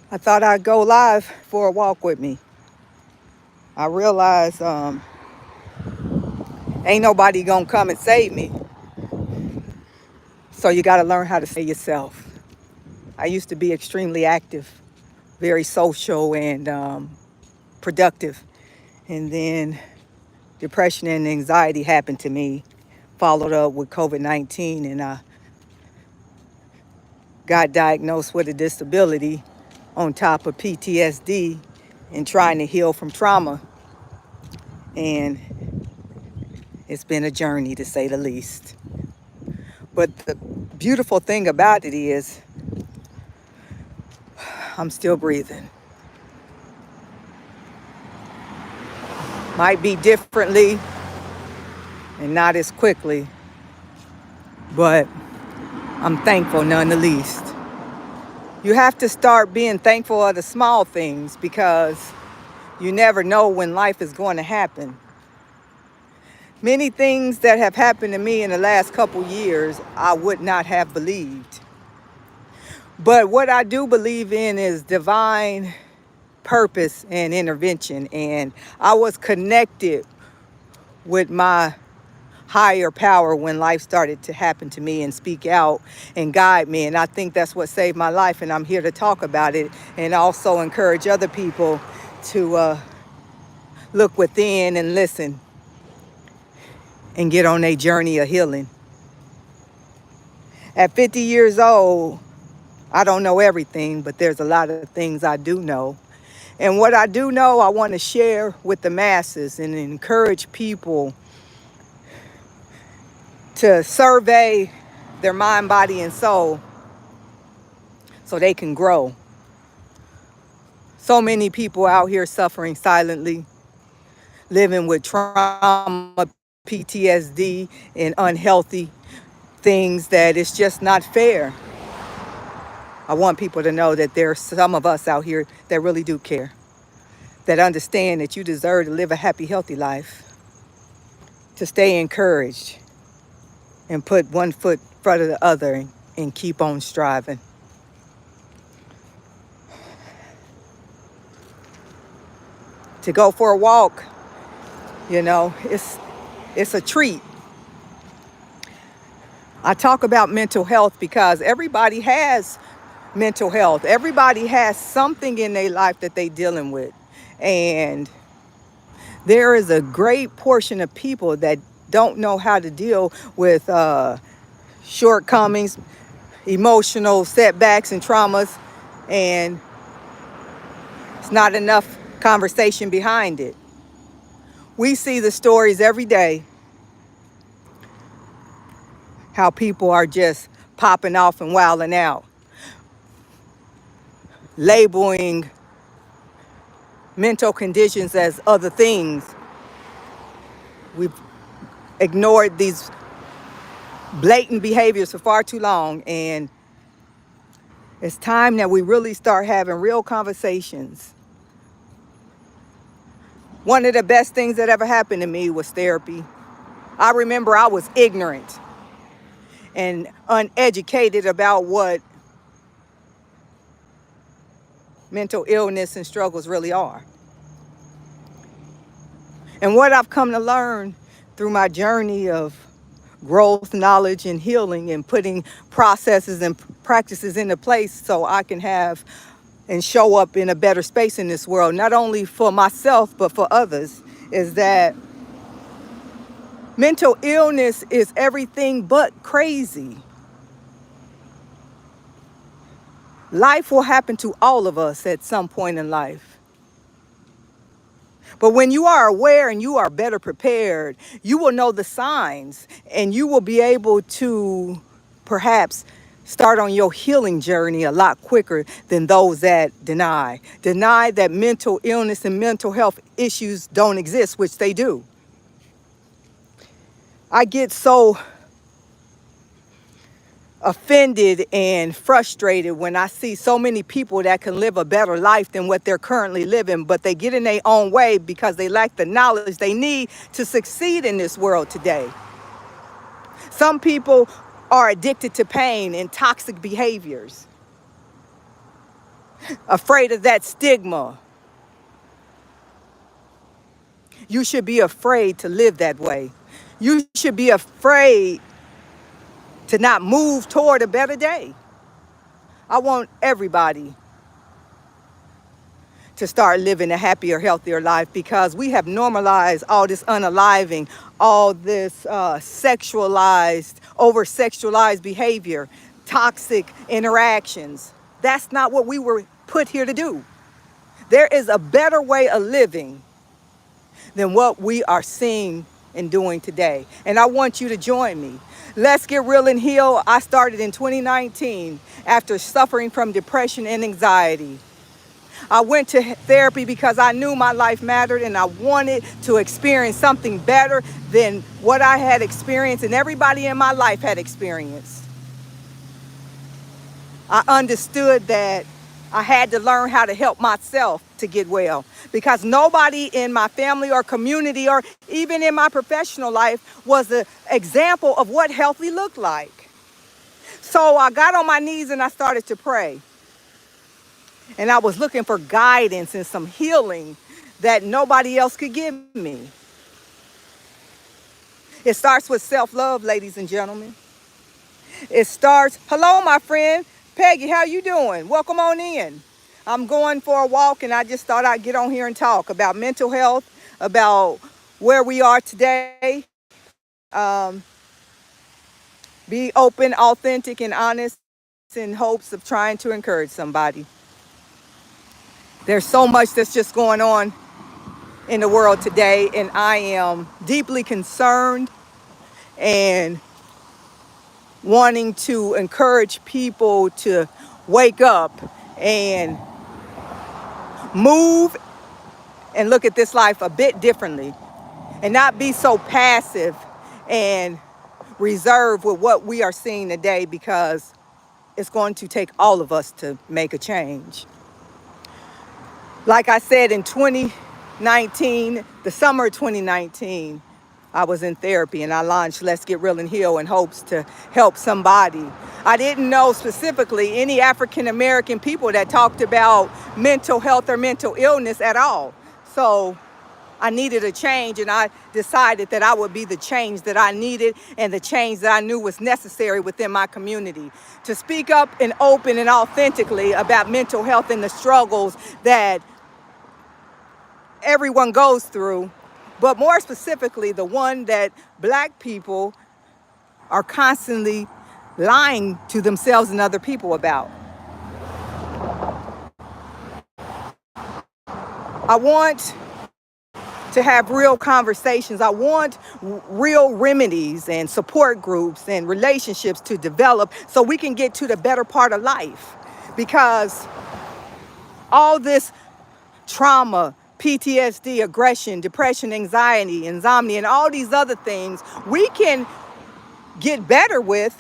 I thought I'd go live for a walk with me. I realized ain't nobody gonna come and save me. So you gotta learn how to save yourself. I used to be extremely active, very social and productive. And then depression and anxiety happened to me, followed up with COVID-19, and I got diagnosed with a disability on top of PTSD and trying to heal from trauma. And it's been a journey to say the least. But the beautiful thing about it is I'm still breathing. Might be differently and not as quickly, but I'm thankful none the least. You have to start being thankful of the small things because you never know when life is going to happen. Many things that have happened to me in the last couple years, I would not have believed. But what I do believe in is divine purpose and intervention. And I was connected with my higher power when life started to happen to me and speak out and guide me. And I think that's what saved my life. And I'm here to talk about it and also encourage other people to look within and listen and get on a journey of healing. At 50 years old, I don't know everything, but there's a lot of things I do know. And what I do know, I want to share with the masses and encourage people to survey their mind, body, and soul so they can grow. So many people out here suffering silently, living with trauma, PTSD, and unhealthy things that it's just not fair. I want people to know that there's some of us out here that really do care, that understand that you deserve to live a happy, healthy life, to stay encouraged and put one foot in front of the other and keep on striving. To go for a walk, it's a treat. I talk about mental health because everybody has mental health. Everybody has something in their life that they're dealing with. And there is a great portion of people that don't know how to deal with shortcomings, emotional setbacks, and traumas. And it's not enough conversation behind it. We see the stories every day how people are just popping off and wilding out, labeling mental conditions as other things. We've ignored these blatant behaviors for far too long, and it's time that we really start having real conversations. One of the best things that ever happened to me was therapy. I remember I was ignorant and uneducated about what mental illness and struggles really are. And what I've come to learn through my journey of growth, knowledge, and healing, and putting processes and practices into place so I can have and show up in a better space in this world, not only for myself, but for others, is that mental illness is everything but crazy. Life will happen to all of us at some point in life. But when you are aware and you are better prepared, you will know the signs and you will be able to perhaps start on your healing journey a lot quicker than those that deny that mental illness and mental health issues don't exist, which they do. I get so offended and frustrated when I see so many people that can live a better life than what they're currently living, but they get in their own way because they lack the knowledge they need to succeed in this world today. Some people are addicted to pain and toxic behaviors. afraid of that stigma. You should be afraid to live that way. You should be afraid to not move toward a better day. I want everybody to start living a happier, healthier life, because we have normalized all this unaliving, all this sexualized, over-sexualized behavior, toxic interactions. That's not what we were put here to do. There is a better way of living than what we are seeing and doing today. And I want you to join me. Let's Get Real and Heal. I started in 2019 after suffering from depression and anxiety. I went to therapy because I knew my life mattered and I wanted to experience something better than what I had experienced and everybody in my life had experienced. I understood that I had to learn how to help myself to get well, because nobody in my family or community or even in my professional life was an example of what healthy looked like. So I got on my knees and I started to pray. And I was looking for guidance and some healing that nobody else could give me. It starts with self-love, ladies and gentlemen. It starts, hello, my friend. Peggy, how you doing? Welcome on in. I'm going for a walk and I just thought I'd get on here and talk about mental health, about where we are today. Be open, authentic, and honest in hopes of trying to encourage somebody. There's so much that's just going on in the world today, and I am deeply concerned and wanting to encourage people to wake up and move and look at this life a bit differently and not be so passive and reserved with what we are seeing today, because it's going to take all of us to make a change. Like I said, in 2019, the summer of 2019, I was in therapy and I launched Let's Get Real and Heal in hopes to help somebody. I didn't know specifically any African American people that talked about mental health or mental illness at all. So I needed a change, and I decided that I would be the change that I needed and the change that I knew was necessary within my community, to speak up and open and authentically about mental health and the struggles that everyone goes through, but more specifically, the one that Black people are constantly lying to themselves and other people about. I want to have real conversations. I want real remedies and support groups and relationships to develop so we can get to the better part of life. Because all this trauma, PTSD, aggression, depression, anxiety, insomnia, and all these other things we can get better with.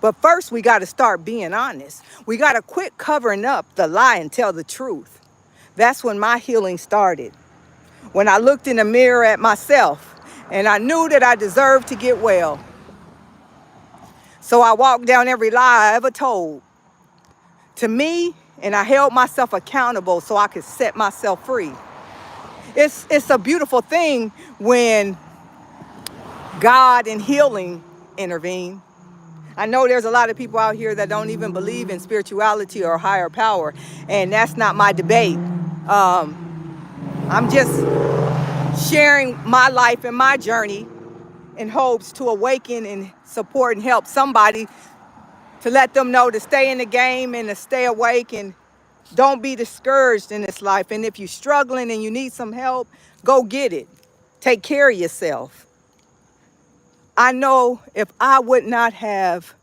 But first, we got to start being honest. We got to quit covering up the lie and tell the truth. That's when my healing started. When I looked in the mirror at myself and I knew that I deserved to get well. So I walked down every lie I ever told to me, and I held myself accountable so I could set myself free. It's a beautiful thing when God and healing intervene. I know there's a lot of people out here that don't even believe in spirituality or higher power, and that's not my debate. I'm just sharing my life and my journey in hopes to awaken and support and help somebody, to let them know to stay in the game and to stay awake and don't be discouraged in this life. And if you're struggling and you need some help, go get it. Take care of yourself. I know if I would not have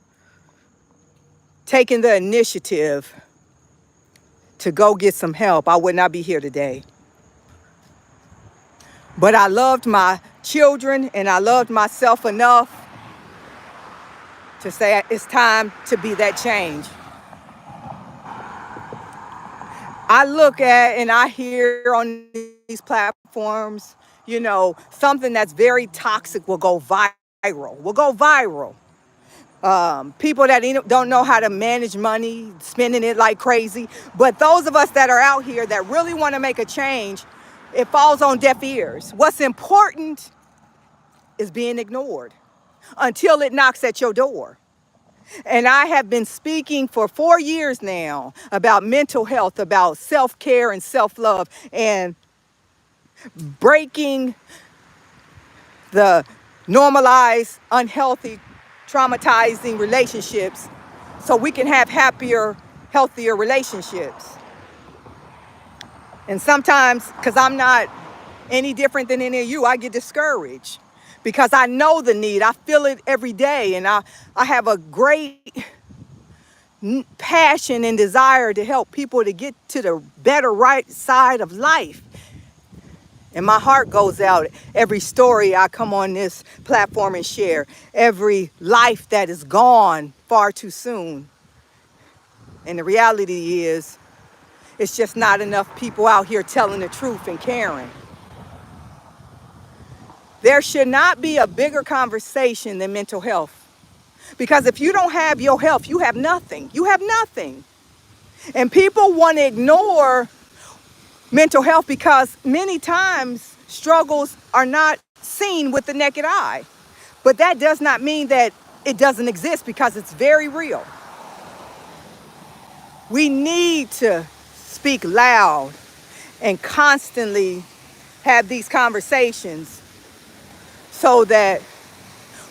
taken the initiative to go get some help, I would not be here today. But I loved my children and I loved myself enough to say it's time to be that change. I look at and I hear on these platforms, something that's very toxic will go viral. people that don't know how to manage money, spending it like crazy. But those of us that are out here that really want to make a change, it falls on deaf ears. What's important is being ignored until it knocks at your door. And I have been speaking for 4 years now about mental health, about self-care and self-love, and breaking the normalized, unhealthy, traumatizing relationships so we can have happier, healthier relationships. And sometimes, because I'm not any different than any of you, I get discouraged because I know the need. I feel it every day, and I have a great passion and desire to help people to get to the better right side of life. And my heart goes out every story I come on this platform and share, every life that is gone far too soon. And the reality is, it's just not enough people out here telling the truth and caring. There should not be a bigger conversation than mental health. Because if you don't have your health, you have nothing. You have nothing. And people want to ignore mental health because many times struggles are not seen with the naked eye. But that does not mean that it doesn't exist, because it's very real. We need to speak loud and constantly have these conversations so that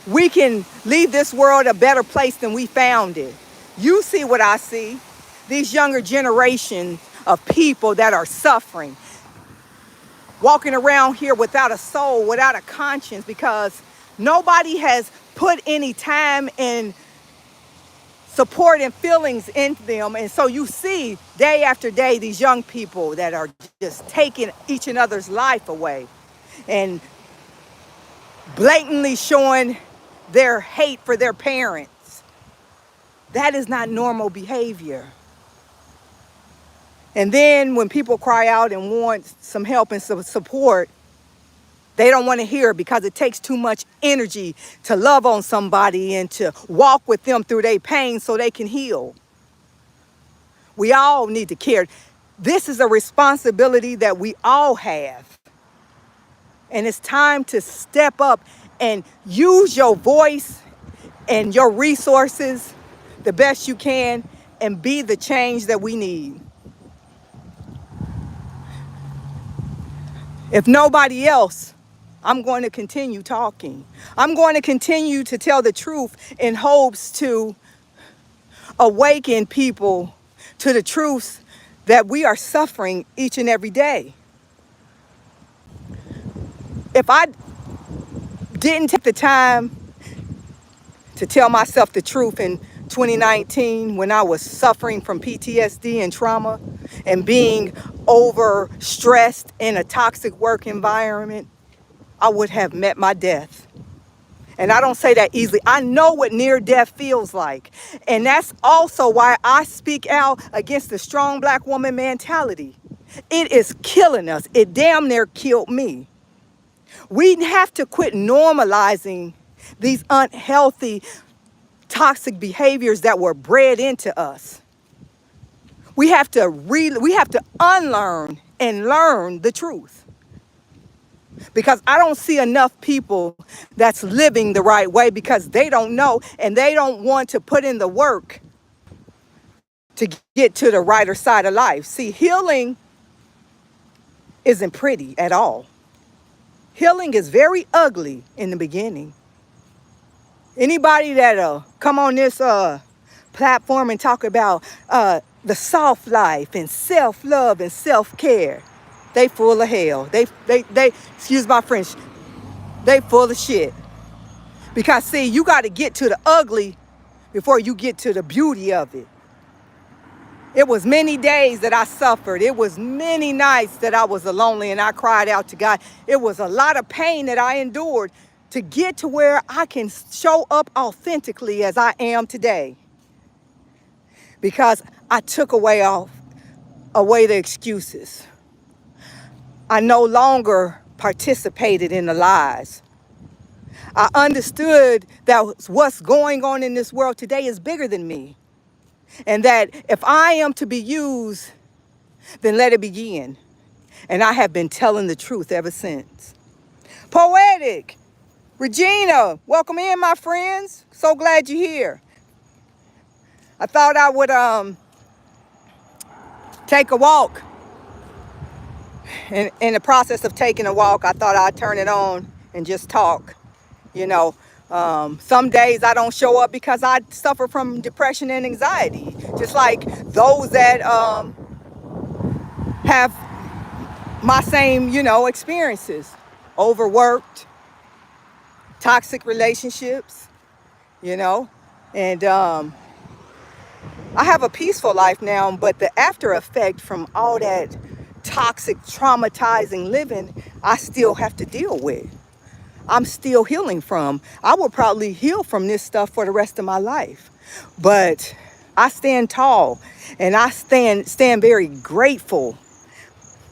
we can leave this world a better place than we found it. You see what I see. These younger generations of people that are suffering, walking around here without a soul, without a conscience, because nobody has put any time and support and feelings into them. And so you see day after day these young people that are just taking each other's life away and blatantly showing their hate for their parents. That is not normal behavior. And then when people cry out and want some help and some support, they don't want to hear it because it takes too much energy to love on somebody and to walk with them through their pain so they can heal. We all need to care. This is a responsibility that we all have. And it's time to step up and use your voice and your resources the best you can and be the change that we need. If nobody else, I'm going to continue talking. I'm going to continue to tell the truth in hopes to awaken people to the truths that we are suffering each and every day. If I didn't take the time to tell myself the truth in 2019 when I was suffering from PTSD and trauma and being overstressed in a toxic work environment, I would have met my death. And I don't say that easily. I know what near death feels like. And that's also why I speak out against the strong black woman mentality. It is killing us. It damn near killed me. We have to quit normalizing these unhealthy, toxic behaviors that were bred into us. We have to unlearn and learn the truth. Because I don't see enough people that's living the right way because they don't know and they don't want to put in the work to get to the righter side of life. See, healing isn't pretty at all. Healing is very ugly in the beginning. Anybody that'll come on this platform and talk about the soft life and self-love and self-care, they full of hell. They excuse my French, they full of shit. Because see, you got to get to the ugly before you get to the beauty of it. It was many days that I suffered. It was many nights that I was lonely and I cried out to God. It was a lot of pain that I endured to get to where I can show up authentically as I am today. Because I took away the excuses. I no longer participated in the lies. I understood that what's going on in this world today is bigger than me. And that if I am to be used, then let it begin. And I have been telling the truth ever since. Poetic. Regina, welcome in, my friends. So glad you're here. I thought I would take a walk. In the process of taking a walk, I thought I'd turn it on and just talk. You know, some days I don't show up because I suffer from depression and anxiety, just like those that have my same, experiences. Overworked, toxic relationships, and I have a peaceful life now, but the after effect from all that toxic, traumatizing living, I still have to deal with. I'm still healing from. I will probably heal from this stuff for the rest of my life. But I stand tall, and I stand very grateful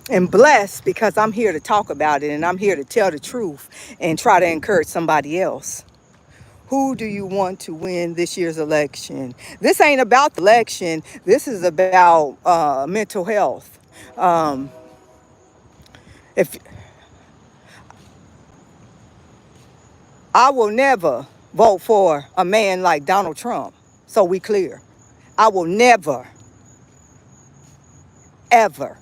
and blessed because I'm here to talk about it, and I'm here to tell the truth and try to encourage somebody else. Who do you want to win this year's election? This ain't about the election. This is about mental health. If I will never vote for a man like Donald Trump, so we clear. I will never, ever,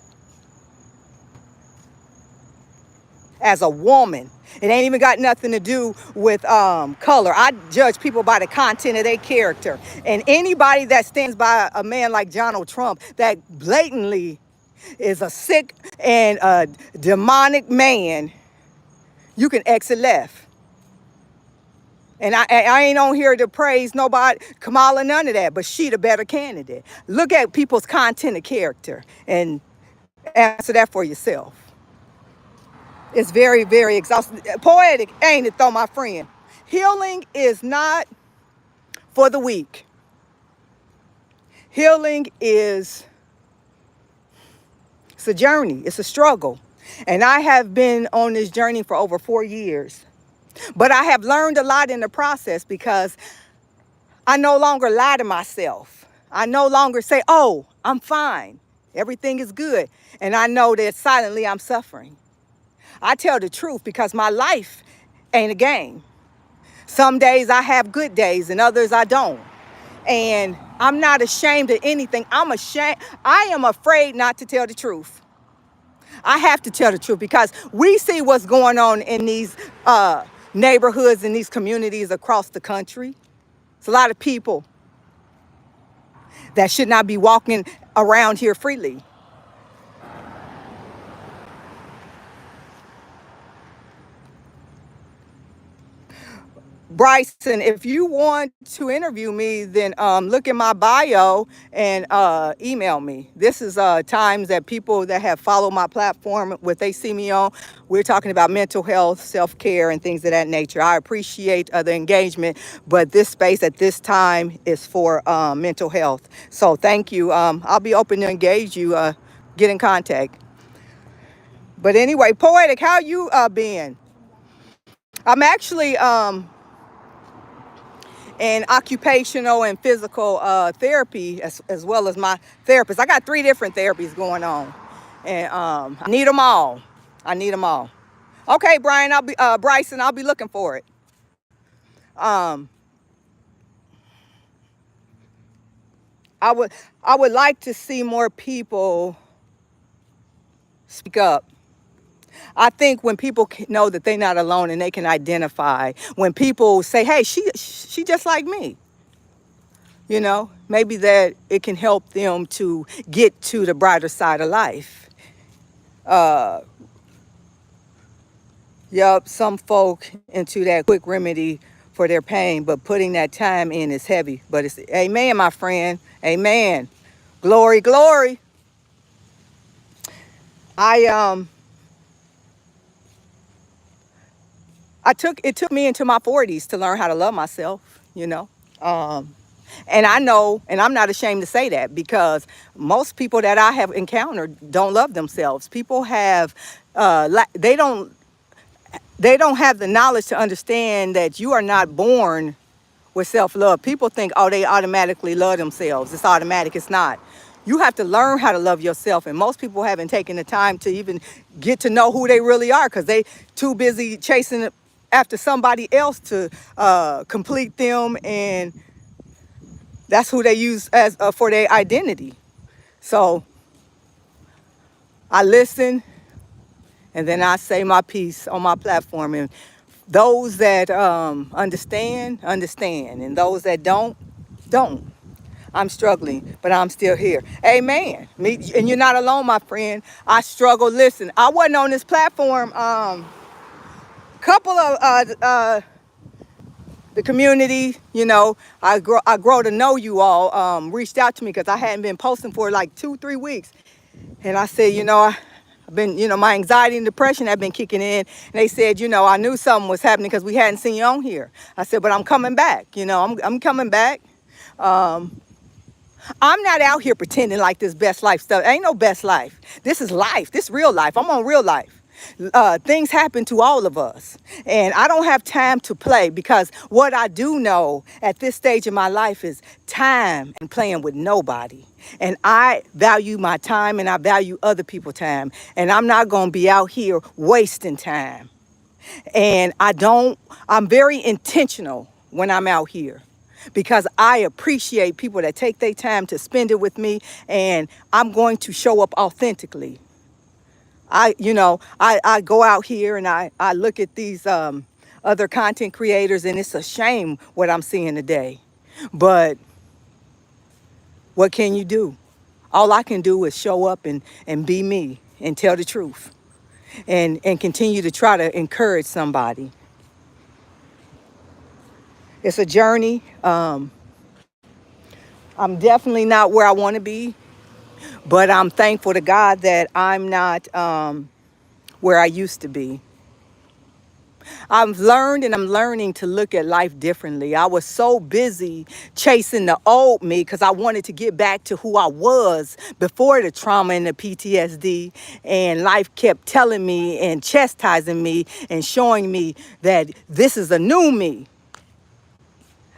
as a woman. It ain't even got nothing to do with color. I judge people by the content of their character. And anybody that stands by a man like Donald Trump that blatantly is a sick and a demonic man, you can exit left. And I ain't on here to praise nobody, Kamala, none of that, but she the better candidate. Look at people's content of character and answer that for yourself. It's very, very exhausting. Poetic, ain't it though, my friend? Healing is not for the weak. Healing it's a journey. It's a struggle. And I have been on this journey for over 4 years. But I have learned a lot in the process because I no longer lie to myself. I no longer say, oh, I'm fine. Everything is good. And I know that silently I'm suffering. I tell the truth because my life ain't a game. Some days I have good days and others I don't. And I'm not ashamed of anything. I am afraid not to tell the truth. I have to tell the truth because we see what's going on in these neighborhoods and these communities across the country. It's a lot of people that should not be walking around here freely. Bryson, if you want to interview me, then look in my bio and email me. This is times that people that have followed my platform, what they see me on, we're talking about mental health, self-care, and things of that nature. I appreciate the engagement, but this space at this time is for mental health. So thank you. I'll be open to engage you, get in contact. But anyway, Poetic, how you been? I'm actually in occupational and physical therapy as well as my therapist. I got 3 different therapies going on, and I need them all. I need them all. Okay, Bryson, I'll be looking for it. Um, I would like to see more people speak up. I think when people know that they're not alone and they can identify, when people say, hey, she just like me, maybe that it can help them to get to the brighter side of life. Yup, some folk into that quick remedy for their pain, but putting that time in is heavy. But it's amen, my friend. Amen. Glory, glory. It took me into my 40s to learn how to love myself. And I know, and I'm not ashamed to say that because most people that I have encountered don't love themselves. People have, they don't they don't have the knowledge to understand that you are not born with self-love. People think, oh, they automatically love themselves. It's automatic. It's not. You have to learn how to love yourself. And most people haven't taken the time to even get to know who they really are because they too busy chasing after somebody else to complete them. And that's who they use as for their identity. So I listen and then I say my piece on my platform. And those that understand, understand. And those that don't, don't. I'm struggling, but I'm still here. Amen. Me, and you're not alone, my friend. I struggle. Listen, I wasn't on this platform. Couple of the community, you know, I grow to know you all. Reached out to me because I hadn't been posting for like 2-3 weeks, and I said, you know, I've been, you know, my anxiety and depression have been kicking in. And they said, you know, I knew something was happening because we hadn't seen you on here. I said, but I'm coming back. You know, I'm coming back. I'm not out here pretending like this best life stuff. Ain't no best life. This is life. This real life. I'm on real life. Things happen to all of us. And I don't have time to play because what I do know at this stage of my life is time and playing with nobody. And I value my time and I value other people's time. And I'm not going to be out here wasting time. And I'm very intentional when I'm out here because I appreciate people that take their time to spend it with me, and I'm going to show up authentically. I go out here and I look at these other content creators, and it's a shame what I'm seeing today. But what can you do? All I can do is show up and be me and tell the truth and continue to try to encourage somebody. It's a journey. I'm definitely not where I want to be, but I'm thankful to God that I'm not where I used to be. I've learned and I'm learning to look at life differently. I was so busy chasing the old me because I wanted to get back to who I was before the trauma and the PTSD. And life kept telling me and chastising me and showing me that this is a new me,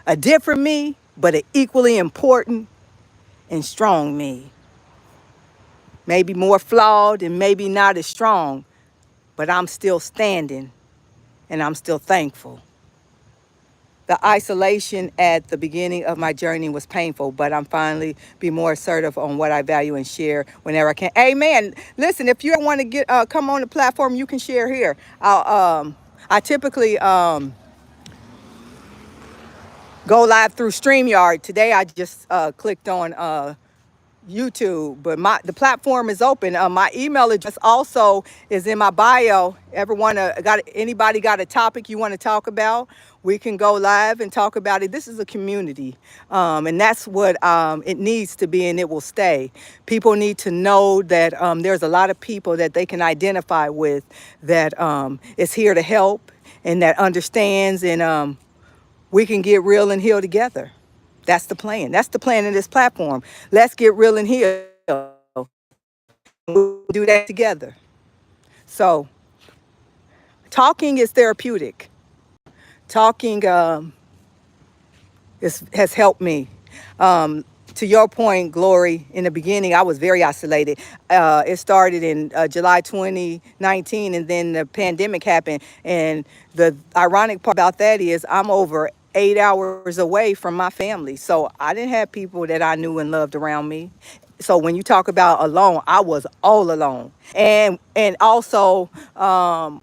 a different me, but an equally important and strong me. Maybe more flawed and maybe not as strong, but I'm still standing and I'm still thankful. The isolation at the beginning of my journey was painful, but I'm finally be more assertive on what I value and share whenever I can. Amen. Listen, if you want to get come on the platform, you can share here. I typically go live through StreamYard. Today I just clicked on YouTube, but the platform is open. My email address also is in my bio. Anybody got a topic you want to talk about? We can go live and talk about it. This is a community, and that's what it needs to be, and it will stay. People need to know that there's a lot of people that they can identify with that is here to help and that understands, and we can get real and heal together. That's the plan. That's the plan of this platform. Let's get real and heal. We'll do that together. So, talking is therapeutic. Talking has helped me. To your point, Glory, in the beginning, I was very isolated. It started in July 2019, and then the pandemic happened. And the ironic part about that is I'm over 8 hours away from my family. So I didn't have people that I knew and loved around me. So when you talk about alone, I was all alone. And also, I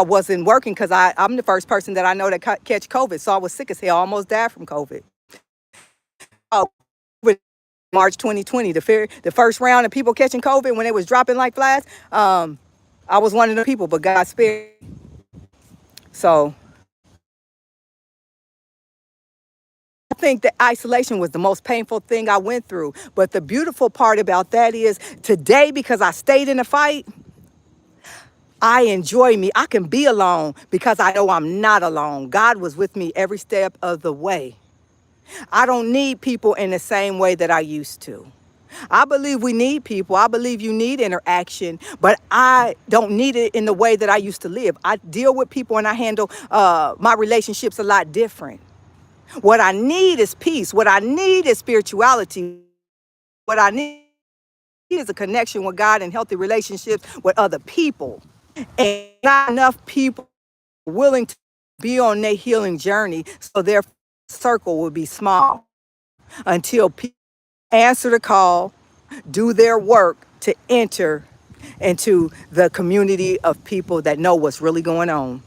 wasn't working because I'm the first person that I know that catch COVID. So I was sick as hell, almost died from COVID. With March 2020, the first round of people catching COVID when it was dropping like flies, I was one of the people, but God spared me. So I think that isolation was the most painful thing I went through. But the beautiful part about that is today, because I stayed in the fight, I enjoy me. I can be alone because I know I'm not alone. God was with me every step of the way. I don't need people in the same way that I used to. I believe we need people. I believe you need interaction, but I don't need it in the way that I used to live. I deal with people and I handle my relationships a lot different. What I need is peace. What I need is spirituality. What I need is a connection with God and healthy relationships with other people. And not enough people willing to be on their healing journey, so their circle will be small until people answer the call, do their work to enter into the community of people that know what's really going on.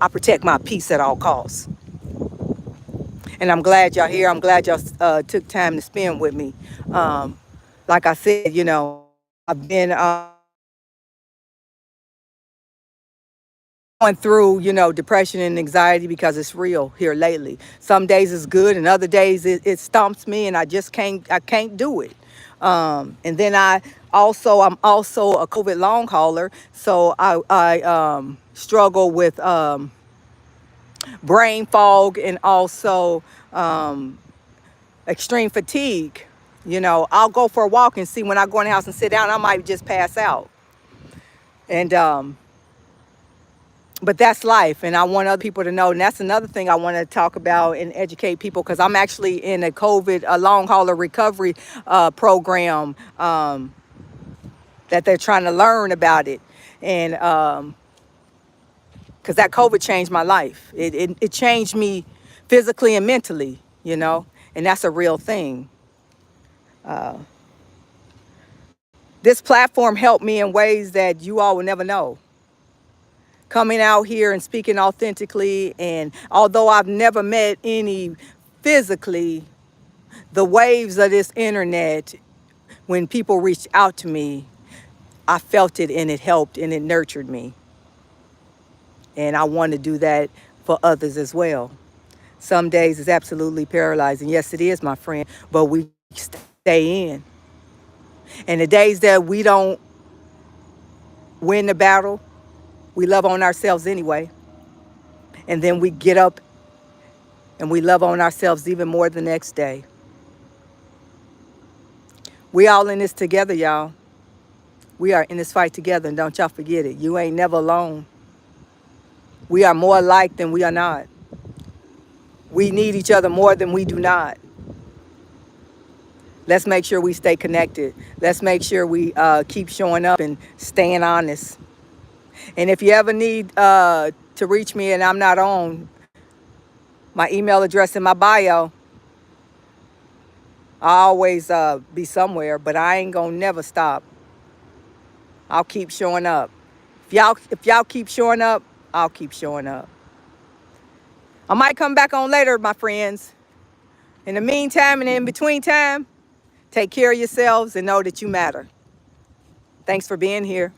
I protect my peace at all costs. And I'm glad y'all here. I'm glad y'all took time to spend with me. Um, like I said, I've been going through, depression and anxiety because it's real here lately. Some days it's good, and other days it stumps me, and I can't do it. And then I'm also a COVID long hauler, so I struggle with brain fog and also extreme fatigue. I'll go for a walk and see when I go in the house and sit down, I might just pass out. And but that's life, and I want other people to know. And that's another thing I want to talk about and educate people, because I'm actually in a long hauler recovery program that they're trying to learn about it. And because that COVID changed my life. It changed me physically and mentally, and that's a real thing. This platform helped me in ways that you all will never know. Coming out here and speaking authentically, and although I've never met any physically, the waves of this internet, when people reached out to me, I felt it, and it helped and it nurtured me. And I want to do that for others as well. Some days it's absolutely paralyzing. Yes, it is, my friend, but we stay in. And the days that we don't win the battle, we love on ourselves anyway. And then we get up and we love on ourselves even more the next day. We all in this together, y'all. We are in this fight together, and don't y'all forget it. You ain't never alone. We are more alike than we are not. We need each other more than we do not. Let's make sure we stay connected. Let's make sure we keep showing up and staying honest. And if you ever need to reach me and I'm not on, my email address in my bio, I always be somewhere, but I ain't gonna never stop. I'll keep showing up. If y'all keep showing up, I'll keep showing up. I might come back on later, my friends. In the meantime and in between time, take care of yourselves and know that you matter. Thanks for being here.